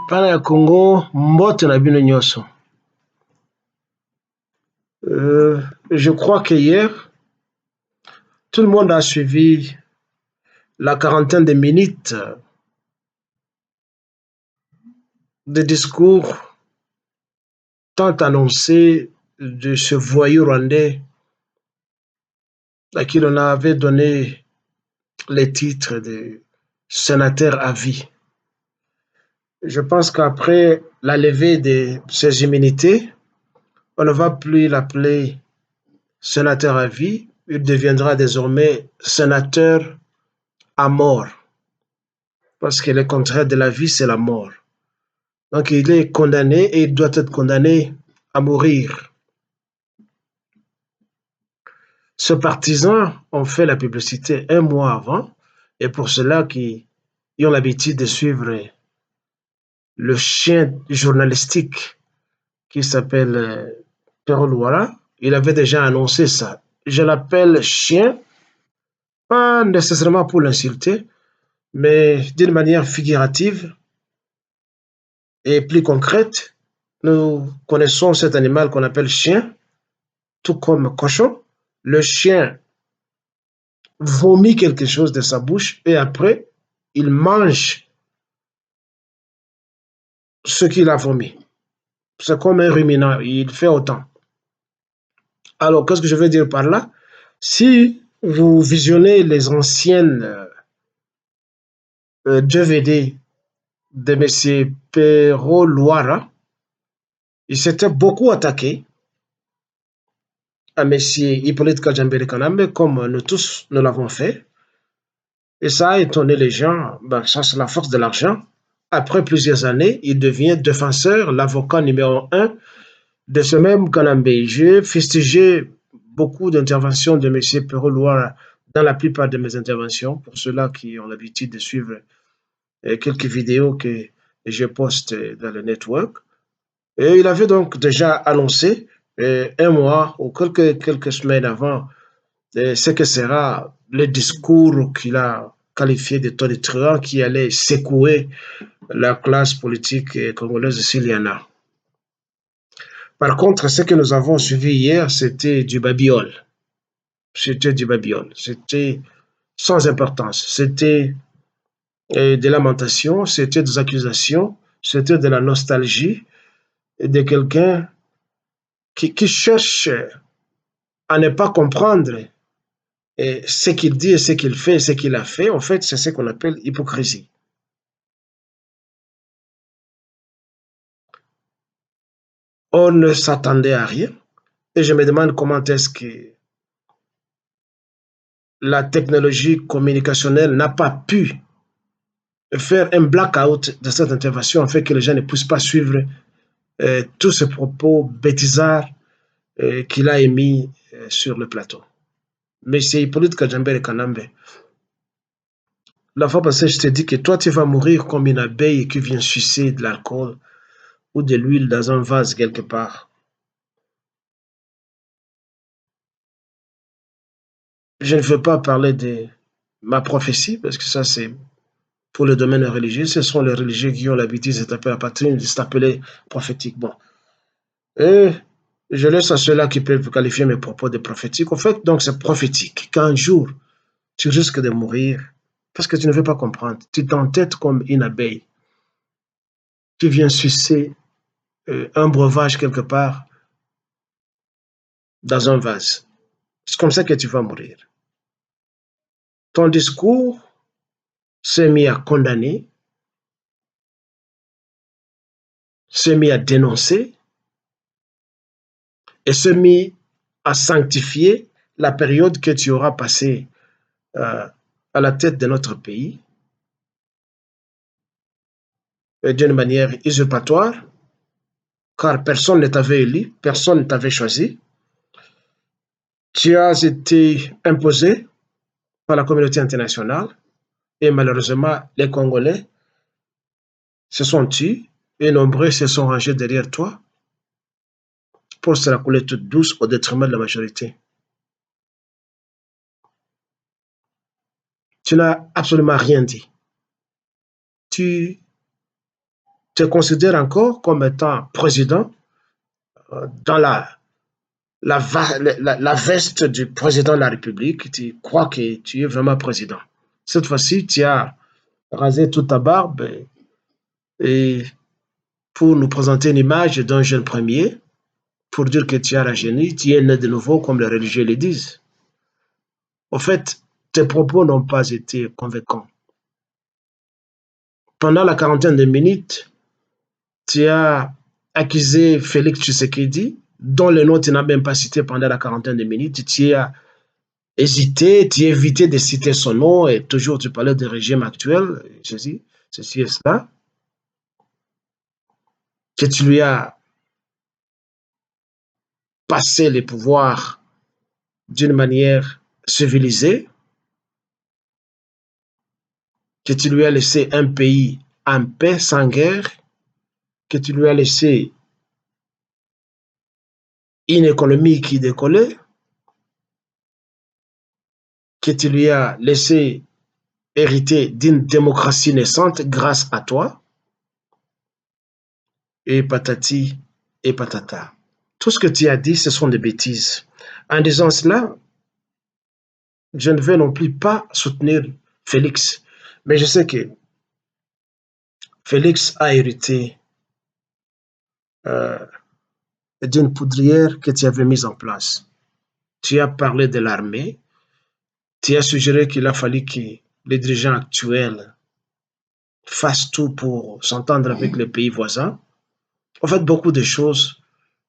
Pana ya Congo, mbote na bino nyonso. Je crois que hier, tout le monde a suivi la quarantaine de minutes de discours tant annoncé de ce voyou rwandais à qui l'on avait donné les titres de sénateur à vie. Je pense qu'après la levée de ses immunités, on ne va plus l'appeler sénateur à vie, il deviendra désormais sénateur à mort. Parce que le contraire de la vie, c'est la mort. Donc il est condamné et il doit être condamné à mourir. Ce partisans ont fait la publicité un mois avant, et pour ceux-là qui ont l'habitude de suivre le chien journalistique qui s'appelle Pero Luara, il avait déjà annoncé ça. Je l'appelle chien, pas nécessairement pour l'insulter, mais d'une manière figurative et plus concrète. Nous connaissons cet animal qu'on appelle chien, tout comme cochon. Le chien vomit quelque chose de sa bouche et après, il mange ce qu'il a vomi. C'est comme un ruminant, il fait autant. Alors, qu'est-ce que je veux dire par là? Si vous visionnez les anciennes DVD de M. Pero Luara, il s'était beaucoup attaqué à M. Hippolyte Kajambere Kanambe, comme nous tous nous l'avons fait. Et ça a étonné les gens, ben, ça c'est la force de l'argent. Après plusieurs années, il devient défenseur, l'avocat numéro un de ce même Kanambe. J'ai fustigé beaucoup d'interventions de M. Pero Luara dans la plupart de mes interventions, pour ceux-là qui ont l'habitude de suivre quelques vidéos que je poste dans le network. Et il avait donc déjà annoncé un mois ou quelques semaines avant ce que sera le discours qu'il a qualifié de tonitruant qui allait secouer la classe politique congolaise s'il y en a. Par contre, ce que nous avons suivi hier, c'était du babiole. C'était du babiole. C'était sans importance. C'était des lamentations, c'était des accusations, c'était de la nostalgie de quelqu'un qui cherche à ne pas comprendre ce qu'il dit et ce qu'il fait et ce qu'il a fait. En fait, c'est ce qu'on appelle hypocrisie. On ne s'attendait à rien et je me demande comment est-ce que la technologie communicationnelle n'a pas pu faire un blackout de cette intervention afin que les gens ne puissent pas suivre tous ces propos bêtisards qu'il a émis sur le plateau. Mais c'est Hippolyte Kajambere Kanambe. La fois passée, je t'ai dit que toi, tu vas mourir comme une abeille qui vient sucer de l'alcool ou de l'huile dans un vase quelque part. Je ne veux pas parler de ma prophétie, parce que ça, c'est pour le domaine religieux. Ce sont les religieux qui ont l'habitude de taper la patrie, de s'appeler prophétique. Bon. Et je laisse à ceux-là qui peuvent qualifier mes propos de prophétiques. En fait, donc, c'est prophétique qu'un jour, tu risques de mourir parce que tu ne veux pas comprendre. Tu t'entêtes comme une abeille. Tu viens sucer un breuvage quelque part dans un vase. C'est comme ça que tu vas mourir. Ton discours s'est mis à condamner, s'est mis à dénoncer et s'est mis à sanctifier la période que tu auras passée à la tête de notre pays d'une manière usurpatoire, car personne ne t'avait élu, personne ne t'avait choisi. Tu as été imposé par la communauté internationale et malheureusement, les Congolais se sont tus et nombreux se sont rangés derrière toi pour se la couler toute douce au détriment de la majorité. Tu n'as absolument rien dit. Tu te considères encore comme étant président dans la veste du président de la République. Tu crois que tu es vraiment président. Cette fois-ci, tu as rasé toute ta barbe et pour nous présenter une image d'un jeune premier, pour dire que tu as rajeuni, tu es né de nouveau, comme les religieux le disent. Au fait, tes propos n'ont pas été convaincants. Pendant la quarantaine de minutes, tu as accusé Félix Tshisekedi, dont le nom tu n'as même pas cité pendant la quarantaine de minutes. Tu as hésité, tu as évité de citer son nom et toujours tu parlais du régime actuel, ceci et cela, que tu lui as passé les pouvoirs d'une manière civilisée, que tu lui as laissé un pays en paix, sans guerre, que tu lui as laissé une économie qui décollait, que tu lui as laissé hériter d'une démocratie naissante grâce à toi, et patati et patata. Tout ce que tu as dit, ce sont des bêtises. En disant cela, je ne vais non plus pas soutenir Félix, mais je sais que Félix a hérité euh, d'une poudrière que tu avais mise en place. Tu as parlé de l'armée, tu as suggéré qu'il a fallu que les dirigeants actuels fassent tout pour s'entendre avec les pays voisins. En fait, beaucoup de choses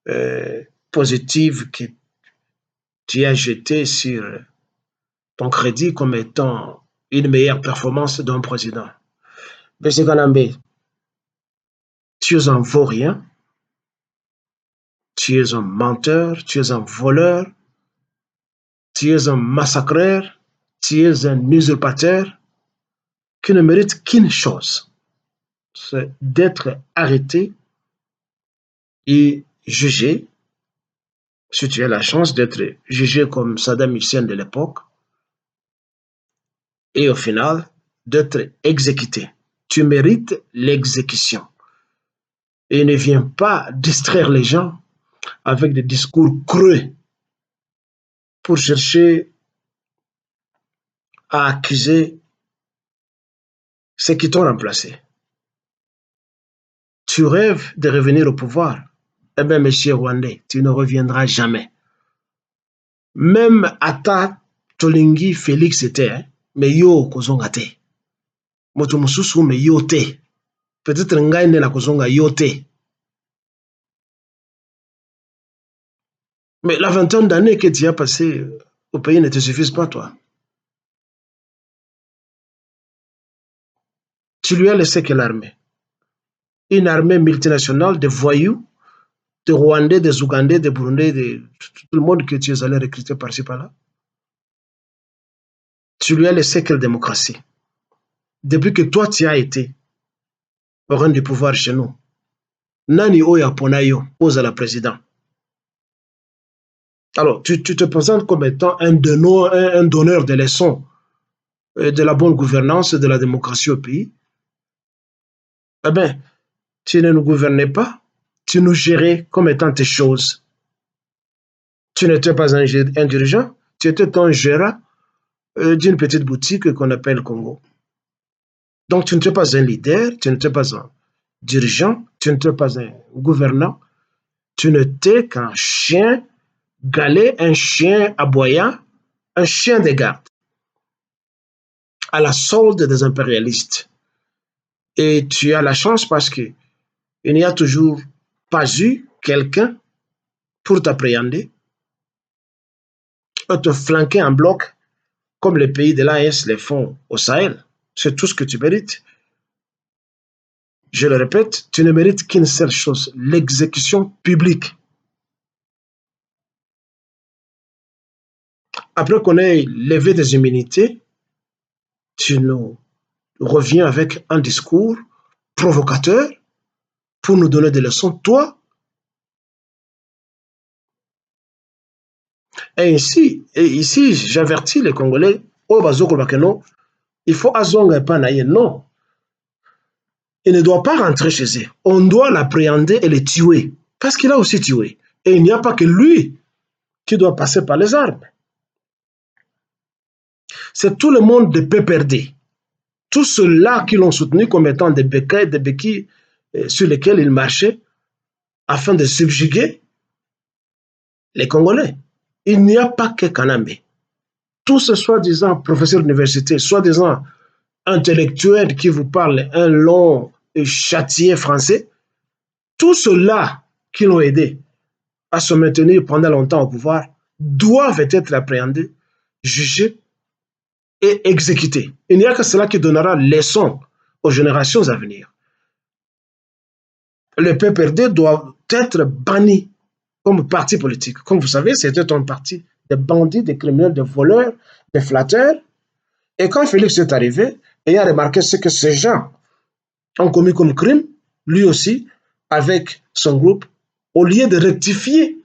euh, positives que tu as jetées sur ton crédit comme étant une meilleure performance d'un président. M. Kanambe, tu es un vaurien, tu es un menteur, tu es un voleur, tu es un massacreur, tu es un usurpateur qui ne mérite qu'une chose, c'est d'être arrêté et jugé, si tu as la chance d'être jugé comme Saddam Hussein de l'époque, et au final, d'être exécuté. Tu mérites l'exécution. Et ne viens pas distraire les gens avec des discours creux pour chercher à accuser ceux qui t'ont remplacé. Tu rêves de revenir au pouvoir. Eh bien, monsieur Rwandais, tu ne reviendras jamais. Même Ata Tolingi Félix était, hein, mais yo kozonga te. Moto mususu mais yo te. Peut-être ngai ne la kozonga yo te. Mais la vingtaine d'années que tu as passé au pays ne te suffisent pas, toi. Tu lui as laissé quelle armée? Une armée multinationale de voyous, de Rwandais, des Ougandais, des Burundais, de tout le monde que tu es allé recruter par-ci par-là. Tu lui as laissé quelle démocratie? Depuis que toi tu as été au rang du pouvoir chez nous, nani oyo apona yo à la président. Alors, tu te présentes comme étant un donneur de leçons de la bonne gouvernance et de la démocratie au pays. Eh bien, tu ne nous gouvernais pas, tu nous gérais comme étant tes choses. Tu n'étais pas un dirigeant, tu étais un gérant d'une petite boutique qu'on appelle Congo. Donc, tu n'étais pas un leader, tu n'étais pas un dirigeant, tu n'étais pas un gouvernant, tu n'étais qu'un chien galet, un chien aboyant, un chien de garde, à la solde des impérialistes. Et tu as la chance parce qu'il n'y a toujours pas eu quelqu'un pour t'appréhender, te flanquer en bloc comme les pays de l'AES le font au Sahel. C'est tout ce que tu mérites. Je le répète, tu ne mérites qu'une seule chose, l'exécution publique. Après qu'on ait levé des immunités, tu nous reviens avec un discours provocateur pour nous donner des leçons. Toi, et ici, j'avertis les Congolais, oh, il faut azonga pas naïe. Non. il ne doit pas rentrer chez eux. On doit l'appréhender et le tuer. Parce qu'il a aussi tué. Et il n'y a pas que lui qui doit passer par les armes. C'est tout le monde de PPRD. Tous ceux-là qui l'ont soutenu comme étant des béquilles sur lesquels il marchait afin de subjuguer les Congolais. Il n'y a pas que Kanambe. Tous ces soi-disant professeurs d'université, soi-disant intellectuels qui vous parlent un long et châtié français, tous ceux-là qui l'ont aidé à se maintenir pendant longtemps au pouvoir doivent être appréhendés, jugés et exécutés. Il n'y a que cela qui donnera leçon aux générations à venir. Le PPRD doit être banni comme parti politique. Comme vous savez, c'était un parti de bandits, de criminels, de voleurs, de flatteurs. Et quand Félix est arrivé, ayant remarqué ce que ces gens ont commis comme crime, lui aussi, avec son groupe, au lieu de rectifier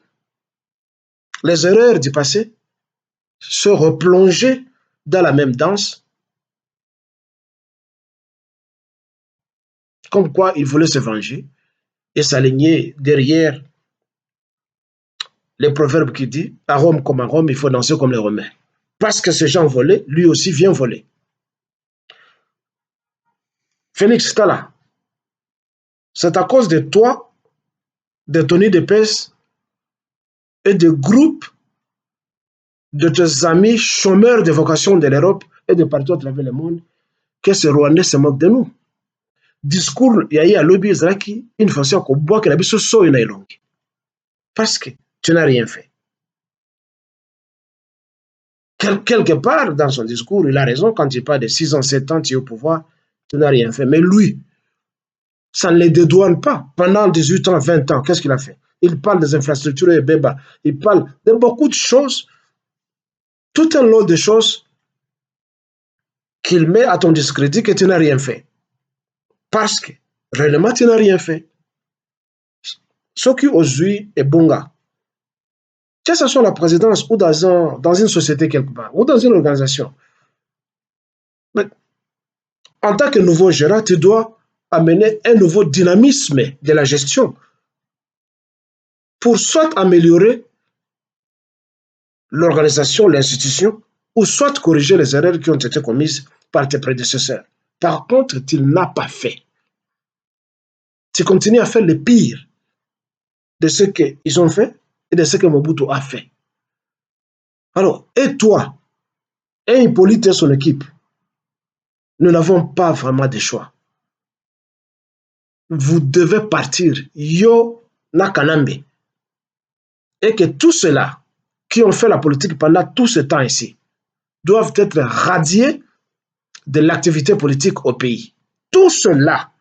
les erreurs du passé, se replonger dans la même danse, comme quoi il voulait se venger et s'aligner derrière les proverbes qui disent à Rome comme à Rome, il faut danser comme les Romains. Parce que ces gens volaient, lui aussi vient voler. Félix Tala, c'est à cause de toi, de Tony Depes et de groupes de tes amis chômeurs de vocation de l'Europe et de partout à travers le monde que ces Rwandais se moquent de nous. Discours, il y a lobby Israël une façon qu'on boit que la bise soit une longue. Parce que tu n'as rien fait. Quelque part dans son discours, il a raison quand il parle de 6 ans, 7 ans, tu es au pouvoir, tu n'as rien fait. Mais lui, ça ne les dédouane pas. Pendant 18 ans, 20 ans, qu'est-ce qu'il a fait? Il parle des infrastructures et Beba. Il parle de beaucoup de choses, tout un lot de choses qu'il met à ton discrédit que tu n'as rien fait. Parce que réellement, tu n'as rien fait. Ce qui aujourd'hui est Bonga, que ce soit la présidence ou dans une société quelque part, ou dans une organisation, mais en tant que nouveau gérant, tu dois amener un nouveau dynamisme de la gestion pour soit améliorer l'organisation, l'institution, ou soit corriger les erreurs qui ont été commises par tes prédécesseurs. Par contre, tu n'as pas fait. Tu continues à faire le pire de ce qu'ils ont fait et de ce que Mobutu a fait. Alors, et toi, et Hippolyte et son équipe, nous n'avons pas vraiment de choix. Vous devez partir, yo nakanambe, et que tous ceux-là qui ont fait la politique pendant tout ce temps ici doivent être radiés de l'activité politique au pays. Tous ceux-là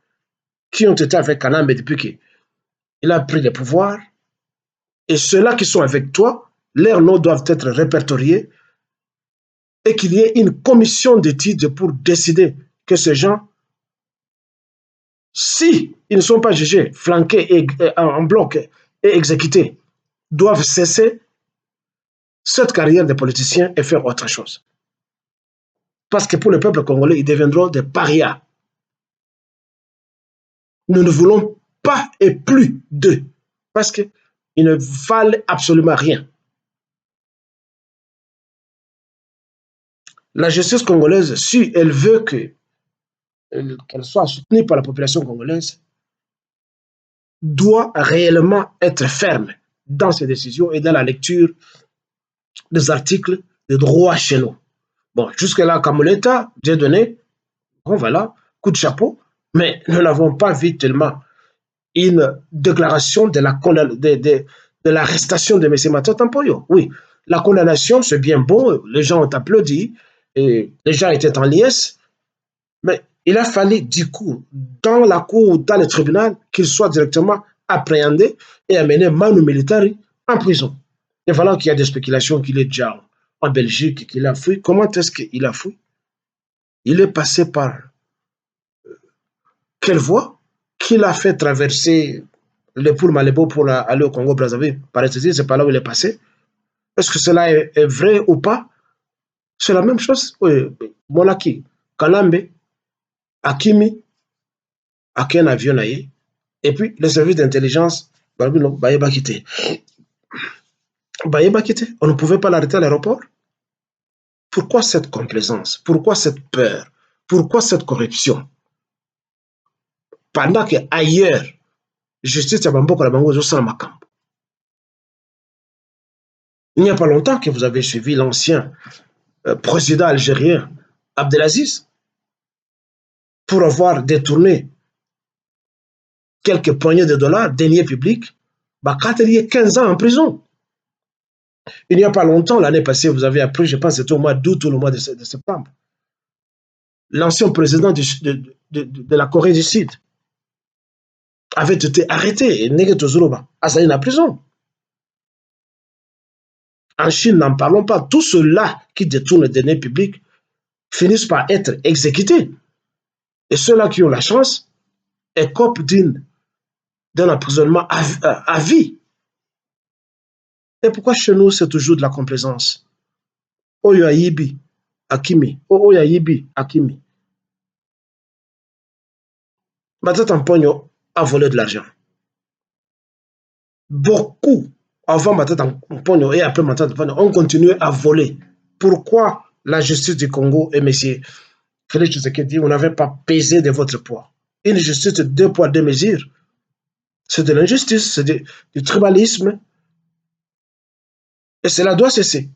qui ont été avec Kanambe depuis qu'il a pris le pouvoir, et ceux-là qui sont avec toi, leurs noms doivent être répertoriés et qu'il y ait une commission d'études pour décider que ces gens, si ils ne sont pas jugés, flanqués en bloc et exécutés, doivent cesser cette carrière de politiciens et faire autre chose. Parce que pour le peuple congolais, ils deviendront des parias. Nous ne voulons pas et plus d'eux. Parce qu'ils ne valent absolument rien. La justice congolaise, si elle veut qu'elle soit soutenue par la population congolaise, doit réellement être ferme dans ses décisions et dans la lecture des articles de droit chez nous. Bon, jusque-là, Kamoleta, j'ai donné, bon voilà, coup de chapeau, mais nous n'avons pas vu tellement une déclaration de l'arrestation de M. Mata Tampoyo. Oui, la condamnation, c'est bien beau, les gens ont applaudi, et les gens étaient en liesse, mais il a fallu, du coup, dans la cour, dans le tribunal, qu'il soit directement appréhendé et amené manu militari en prison. Et voilà qu'il y a des spéculations qu'il est déjà en Belgique, qu'il a fui. Comment est-ce qu'il a fui? Il est passé par quelle voie? Qui l'a fait traverser le Poul Malébo pour aller au Congo-Brazzaville? Paraît-il, c'est par là où il est passé. Est-ce que cela est vrai ou pas? C'est la même chose. Oui, Monaki, Kalambe, Akimi, à un avion naïe, et puis les services d'intelligence, on ne pouvait pas l'arrêter à l'aéroport. Pourquoi cette complaisance? Pourquoi cette peur? Pourquoi cette corruption? Pendant que ailleurs, justice ya bamboka na bango ezosala makambo. Il n'y a pas longtemps que vous avez suivi l'ancien président algérien Abdelaziz pour avoir détourné quelques poignées de dollars, deniers publics, il y a 15 ans en prison. Il n'y a pas longtemps, l'année passée, vous avez appris, je pense que c'était au mois d'août ou le mois de septembre, l'ancien président de la Corée du Sud avait été arrêté, assassiné en prison. En Chine, n'en parlons pas. Tous ceux-là qui détournent les deniers publics finissent par être exécutés. Et ceux-là qui ont la chance écopent d'un emprisonnement à vie. Et pourquoi chez nous, c'est toujours de la complaisance? Oyo Ayibi, Akimi. Oyo Ayibi, Akimi. Matata Mpogno a volé de l'argent. Beaucoup, avant Matata Mpogno et après Matata Mpogno, ont continué à voler. Pourquoi la justice du Congo et M. Félix Tshisekedi, vous n'avez pas pesé de votre poids? Une justice de 2 poids, 2 mesures. C'est de l'injustice, c'est du tribalisme. Et cela doit cesser.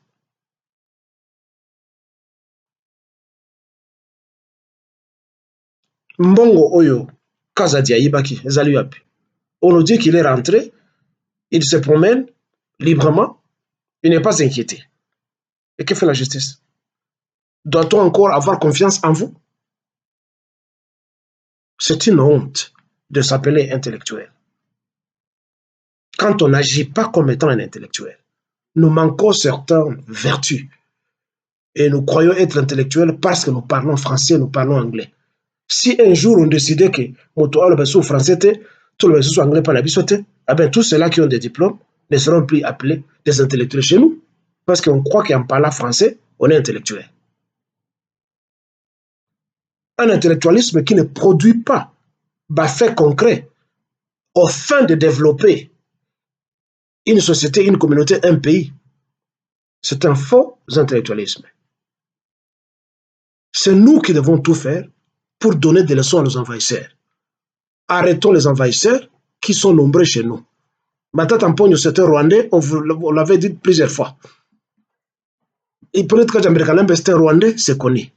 Mbongo Oyo, Kazadi Ayibaki, Zaliuapi. On nous dit qu'il est rentré, il se promène librement, il n'est pas inquiété. Et que fait la justice? Doit-on encore avoir confiance en vous? C'est une honte de s'appeler intellectuel. Quand on n'agit pas comme étant un intellectuel, nous manquons certaines vertus. Et nous croyons être intellectuels parce que nous parlons français, nous parlons anglais. Si un jour on décidait que le français, tout le monde anglais par la bisote, tous ceux-là qui ont des diplômes ne seront plus appelés des intellectuels chez nous. Parce qu'on croit qu'en parlant français, on est intellectuel. Un intellectualisme qui ne produit pas fait concret aux fins de développer une société, une communauté, un pays. C'est un faux intellectualisme. C'est nous qui devons tout faire pour donner des leçons à nos envahisseurs. Arrêtons les envahisseurs qui sont nombreux chez nous. Matata Mpogno, c'était Rwandais, on l'avait dit plusieurs fois. Et peut-être que Jamaicain, c'était Rwandais, c'est connu.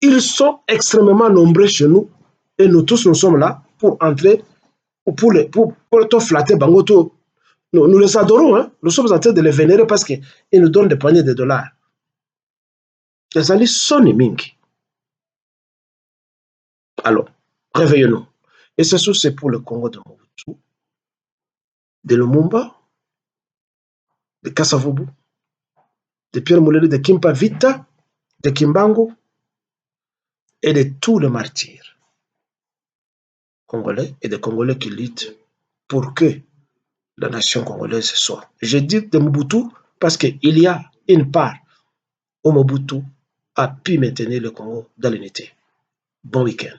Ils sont extrêmement nombreux chez nous et nous tous, nous sommes là pour entrer, pour te flatter, bangoto. Nous les adorons, hein? Nous sommes en train de les vénérer parce qu'ils nous donnent des poignées de dollars. Les alliés sont mingi. Alors, réveillons-nous. Et c'est pour le Congo de Mobutu, de Lumumba, de Kasavubu, de Pierre Moulele, de Kimpa Vita, de Kimbangu et de tous les martyrs congolais et des Congolais qui luttent pour que la nation congolaise soit. Je dis de Mobutu parce qu'il y a une part où Mobutu a pu maintenir le Congo dans l'unité. Bon week-end.